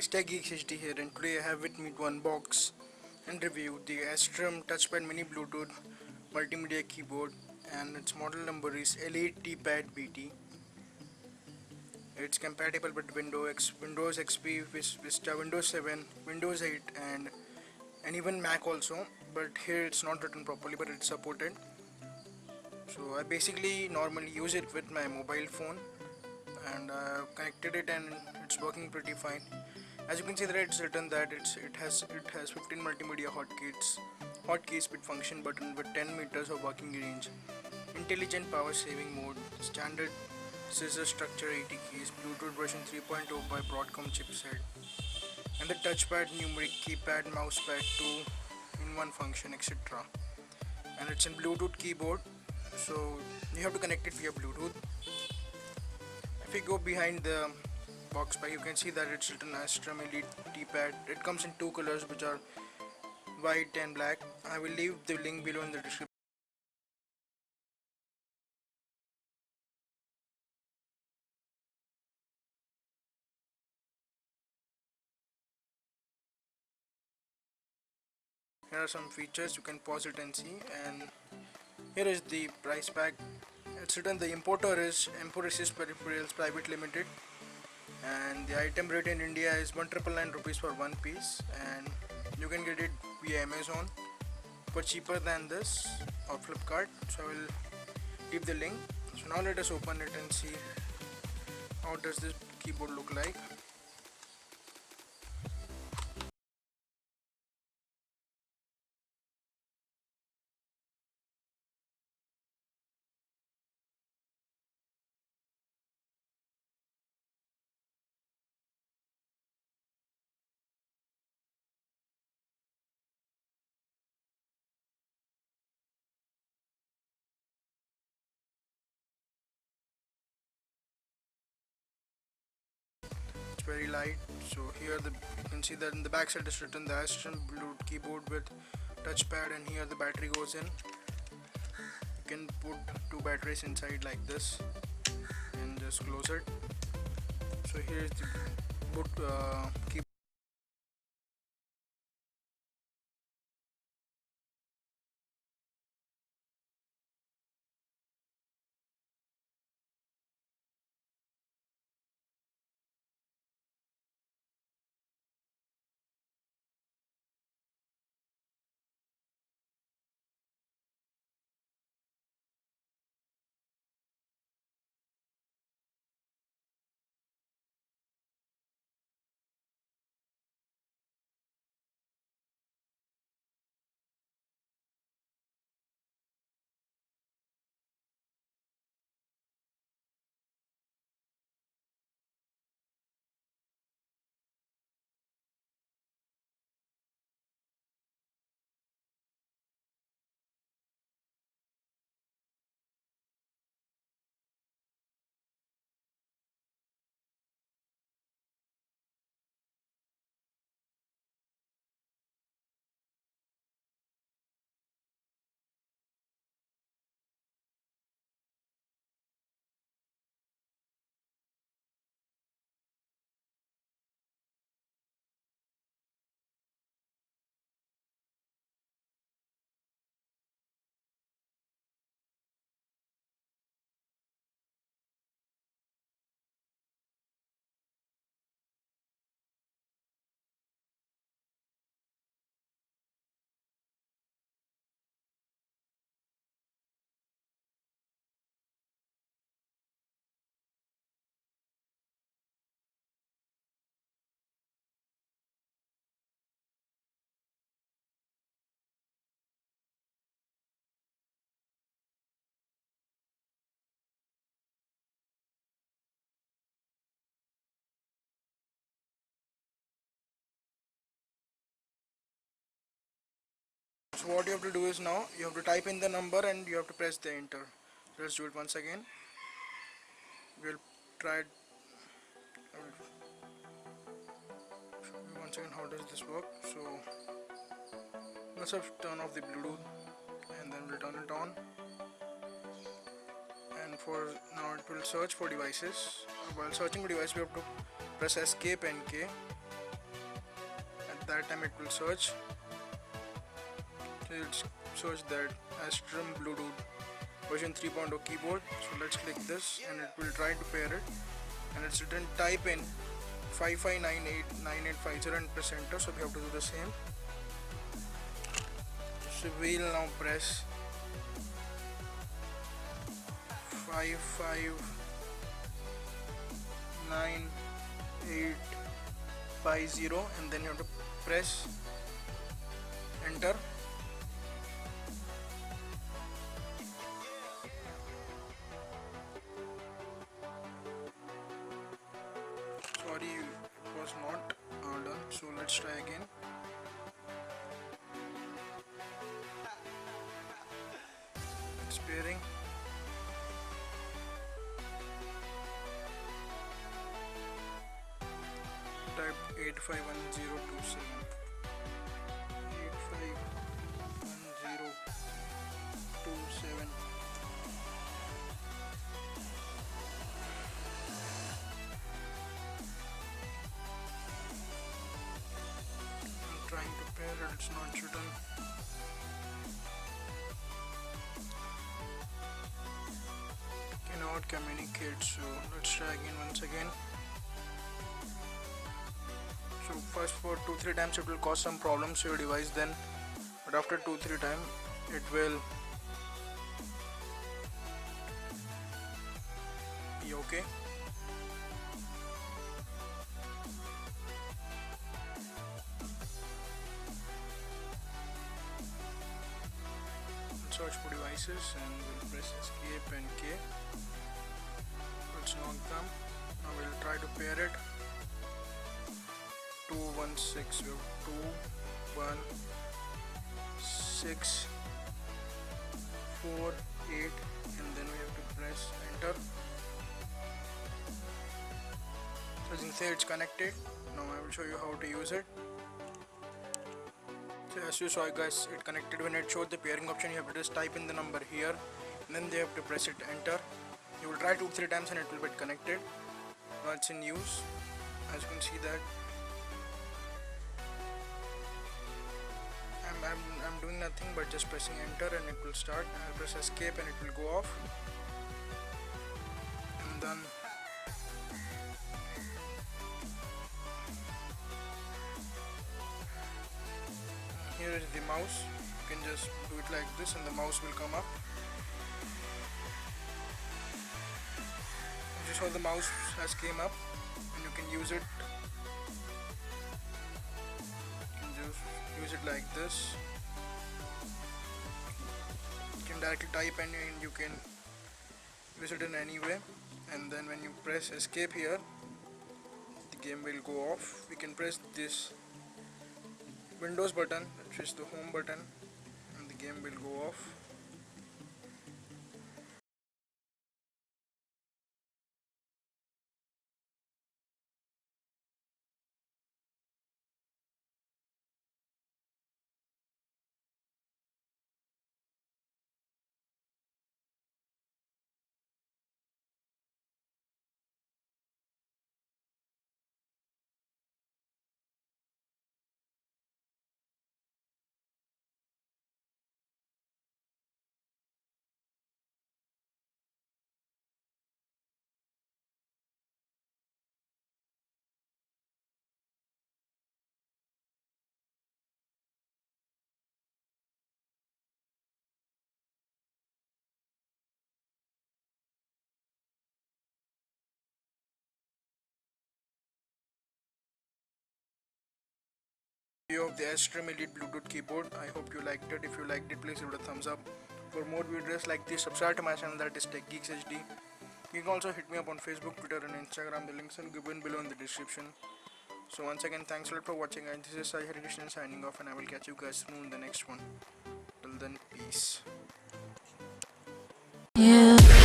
HD here, and today I have with me to unbox and review the Astrum Touchpad Mini Bluetooth Multimedia Keyboard, and its model number is Elete Tpad BT. It's compatible with Windows XP, Vista, Windows 7, Windows 8 and even Mac also, but here it's not written properly, but it's supported. So I basically normally use it with my mobile phone, and I've connected it and it's working pretty fine. As you can see, that it's written that it has 15 multimedia hotkeys with function button with 10 meters of working range, intelligent power saving mode, standard scissor structure 80 keys, Bluetooth version 3.0 by Broadcom chipset, and the touchpad, numeric keypad, mousepad, 2-in-1 function, etc. And it's in Bluetooth keyboard, so you have to connect it via Bluetooth. If you go behind the box pack, you can see that it's written Astrum Elete Tpad. It comes in two colors, which are white and black. I will leave the link below in the description. Here are some features, you can pause it and see. And here is the price pack. It's written the importer is Emporisys Peripherals Private Limited, and the item rate in India is 1,999 rupees for one piece, and you can get it via Amazon for cheaper than this or Flipkart. So I will leave the link. So now let us open it and see how does this keyboard look like. It's very light. So here you can see that in the back side is written the Astrum Bluetooth keyboard with touchpad, and here the battery goes in. You can put two batteries inside like this and just close it. So here is the keyboard. So what you have to do is, now you have to type in the number and you have to press the enter. Let's do it once again. We'll try it. Show you once again how does this work. So let's have turn off the Bluetooth and then we'll turn it on. And for now it will search for devices. While searching for device, we have to press escape and K. that time it will search. So it's search that Astrum Bluetooth version 3.0 keyboard. So let's click this and it will try to pair it, and it's written type in 55989850 and press enter. So we have to do the same. So we'll now press 559850 and then you have to press enter. Sorry, it was not done, so let's try again. It's pairing. Type 851027. 851027. Trying to pair it, it's not written. Cannot communicate, so let's try again once again. So first for 2-3 times it will cause some problems to your device then, but after 2-3 times it will be okay. Search for devices and we'll press escape and K. It's not come. Now we'll try to pair it. 216, 216 4 8 and then we have to press enter. So as you can see it's connected. Now I will show you how to use it. So as you saw guys, it connected. When it showed the pairing option, you have to just type in the number here and then they have to press it enter. You will try 2-3 times and it will get connected. Now it's in use. As you can see that I'm doing nothing but just pressing enter and it will start. I'll press escape and it will go off, and then here is the mouse. You can just do it like this and the mouse will come up. Just how the mouse has came up and you can use it. Use it like this. You can directly type and you can use it in any way, and then when you press escape here the game will go off. We can press this Windows button, which is the home button, and the game will go off. Review of the Astrum Elite Bluetooth keyboard. I hope you liked it. If you liked it, please give it a thumbs up. For more videos like this, subscribe to my channel, that is Tech Geeks HD. You can also hit me up on Facebook, Twitter and Instagram. The links are given below in the description. So once again, thanks a lot for watching, and this is Sai Harikrishnan signing off, and I will catch you guys soon in the next one. Till then, peace. Yeah.